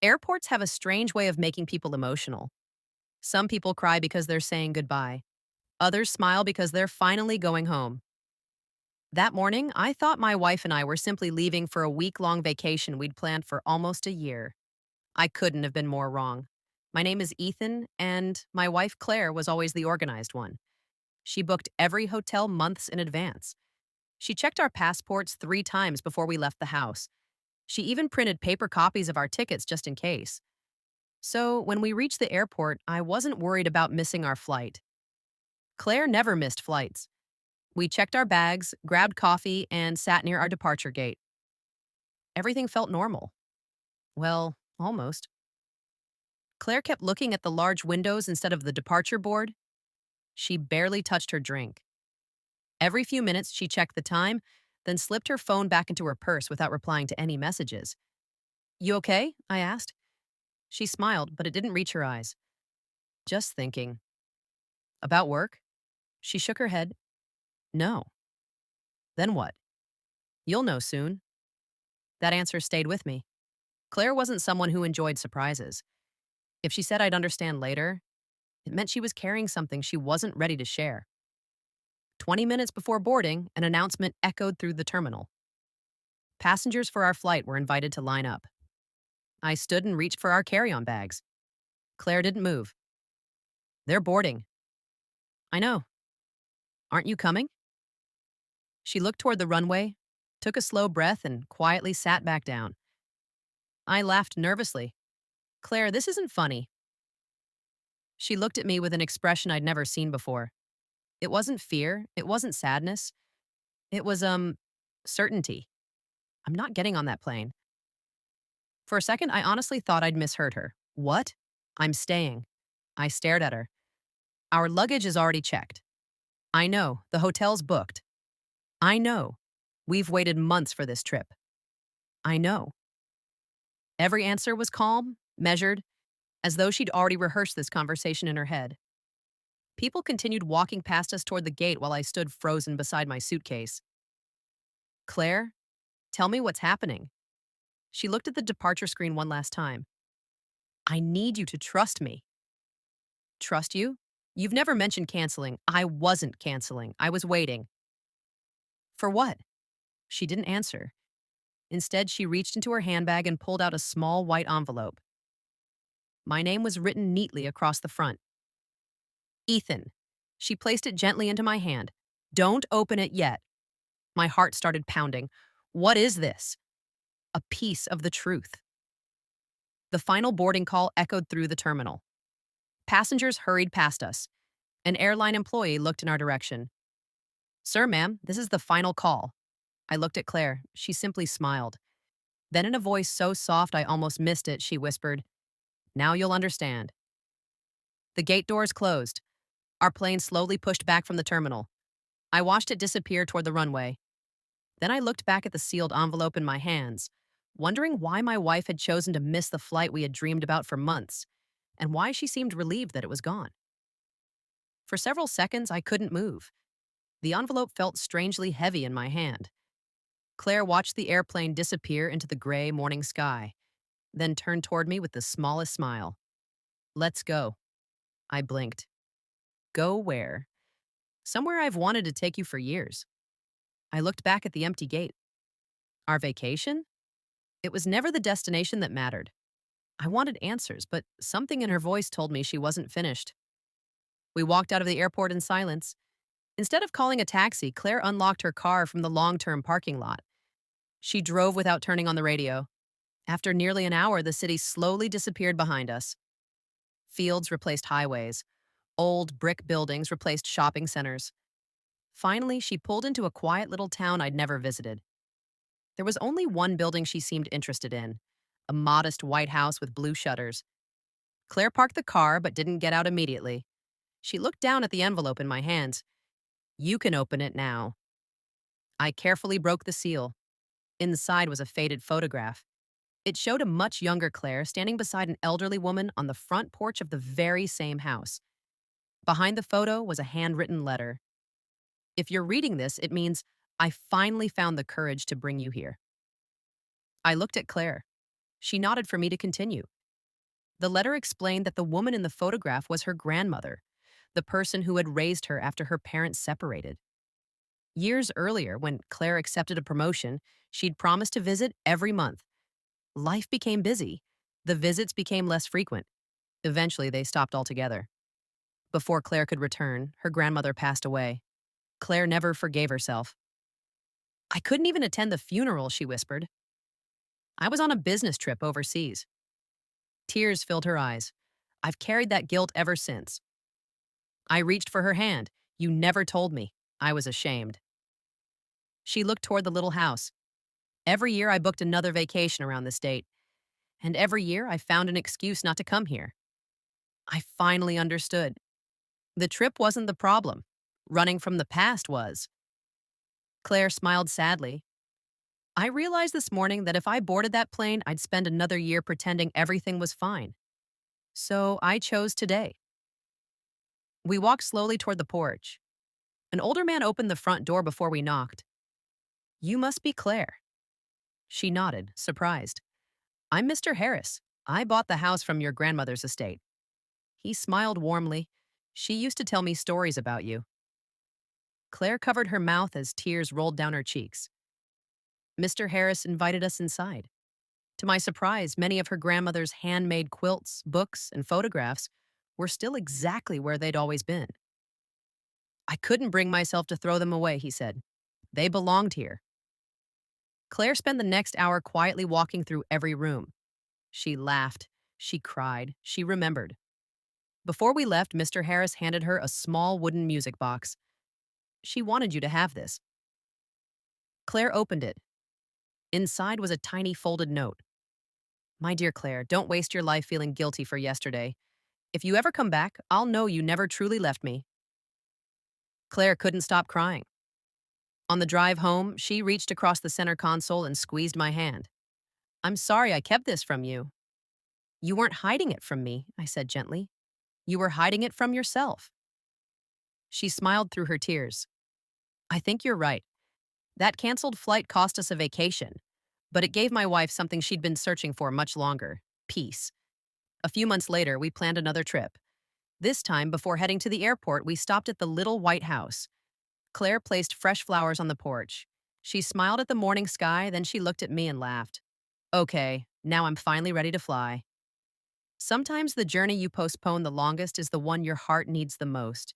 Airports have a strange way of making people emotional. Some people cry because they're saying goodbye. Others smile because they're finally going home. That morning, I thought my wife and I were simply leaving for a week-long vacation we'd planned for almost a year. I couldn't have been more wrong. My name is Ethan, and my wife Claire was always the organized one. She booked every hotel months in advance. She checked our passports 3 times before we left the house. She even printed paper copies of our tickets just in case. So when we reached the airport, I wasn't worried about missing our flight. Claire never missed flights. We checked our bags, grabbed coffee, and sat near our departure gate. Everything felt normal. Well, almost. Claire kept looking at the large windows instead of the departure board. She barely touched her drink. Every few minutes, she checked the time, then slipped her phone back into her purse without replying to any messages. You okay? I asked. She smiled, but it didn't reach her eyes. Just thinking. About work? She shook her head. No. Then what? You'll know soon. That answer stayed with me. Claire wasn't someone who enjoyed surprises. If she said I'd understand later, it meant she was carrying something she wasn't ready to share. 20 minutes before boarding, an announcement echoed through the terminal. Passengers for our flight were invited to line up. I stood and reached for our carry-on bags. Claire didn't move. They're boarding. I know. Aren't you coming? She looked toward the runway, took a slow breath, and quietly sat back down. I laughed nervously. Claire, this isn't funny. She looked at me with an expression I'd never seen before. It wasn't fear. It wasn't sadness. It was, certainty. I'm not getting on that plane. For a second, I honestly thought I'd misheard her. What? I'm staying. I stared at her. Our luggage is already checked. I know. The hotel's booked. I know. We've waited months for this trip. I know. Every answer was calm, measured, as though she'd already rehearsed this conversation in her head. People continued walking past us toward the gate while I stood frozen beside my suitcase. Claire, tell me what's happening. She looked at the departure screen one last time. I need you to trust me. Trust you? You've never mentioned canceling. I wasn't canceling. I was waiting. For what? She didn't answer. Instead, she reached into her handbag and pulled out a small white envelope. My name was written neatly across the front. Ethan. She placed it gently into my hand. Don't open it yet. My heart started pounding. What is this? A piece of the truth. The final boarding call echoed through the terminal. Passengers hurried past us. An airline employee looked in our direction. Sir, ma'am, this is the final call. I looked at Claire. She simply smiled. Then in a voice so soft I almost missed it, she whispered, Now you'll understand. The gate doors closed. Our plane slowly pushed back from the terminal. I watched it disappear toward the runway. Then I looked back at the sealed envelope in my hands, wondering why my wife had chosen to miss the flight we had dreamed about for months, and why she seemed relieved that it was gone. For several seconds, I couldn't move. The envelope felt strangely heavy in my hand. Claire watched the airplane disappear into the gray morning sky, then turned toward me with the smallest smile. Let's go. I blinked. Go where? Somewhere I've wanted to take you for years. I looked back at the empty gate. Our vacation? It was never the destination that mattered. I wanted answers, but something in her voice told me she wasn't finished. We walked out of the airport in silence. Instead of calling a taxi, Claire unlocked her car from the long-term parking lot. She drove without turning on the radio. After nearly an hour, the city slowly disappeared behind us. Fields replaced highways. Old brick buildings replaced shopping centers. Finally, she pulled into a quiet little town I'd never visited. There was only one building she seemed interested in, a modest white house with blue shutters. Claire parked the car but didn't get out immediately. She looked down at the envelope in my hands. You can open it now. I carefully broke the seal. Inside was a faded photograph. It showed a much younger Claire standing beside an elderly woman on the front porch of the very same house. Behind the photo was a handwritten letter. If you're reading this, it means I finally found the courage to bring you here. I looked at Claire. She nodded for me to continue. The letter explained that the woman in the photograph was her grandmother, the person who had raised her after her parents separated. Years earlier, when Claire accepted a promotion, she'd promised to visit every month. Life became busy. The visits became less frequent. Eventually, they stopped altogether. Before Claire could return, her grandmother passed away. Claire never forgave herself. I couldn't even attend the funeral, she whispered. I was on a business trip overseas. Tears filled her eyes. I've carried that guilt ever since. I reached for her hand. You never told me. I was ashamed. She looked toward the little house. Every year I booked another vacation around this date, and every year I found an excuse not to come here. I finally understood. The trip wasn't the problem. Running from the past was. Claire smiled sadly. I realized this morning that if I boarded that plane, I'd spend another year pretending everything was fine. So I chose today. We walked slowly toward the porch. An older man opened the front door before we knocked. You must be Claire. She nodded, surprised. I'm Mr. Harris. I bought the house from your grandmother's estate. He smiled warmly. She used to tell me stories about you. Claire covered her mouth as tears rolled down her cheeks. Mr. Harris invited us inside. To my surprise, many of her grandmother's handmade quilts, books, and photographs were still exactly where they'd always been. I couldn't bring myself to throw them away, he said. They belonged here. Claire spent the next hour quietly walking through every room. She laughed. She cried. She remembered. Before we left, Mr. Harris handed her a small wooden music box. She wanted you to have this. Claire opened it. Inside was a tiny folded note. My dear Claire, don't waste your life feeling guilty for yesterday. If you ever come back, I'll know you never truly left me. Claire couldn't stop crying. On the drive home, she reached across the center console and squeezed my hand. I'm sorry I kept this from you. You weren't hiding it from me, I said gently. You were hiding it from yourself. She smiled through her tears. I think you're right. That canceled flight cost us a vacation, but it gave my wife something she'd been searching for much longer: peace. A few months later, we planned another trip. This time, before heading to the airport, we stopped at the little white house. Claire placed fresh flowers on the porch. She smiled at the morning sky, then she looked at me and laughed. Okay, now I'm finally ready to fly. Sometimes the journey you postpone the longest is the one your heart needs the most.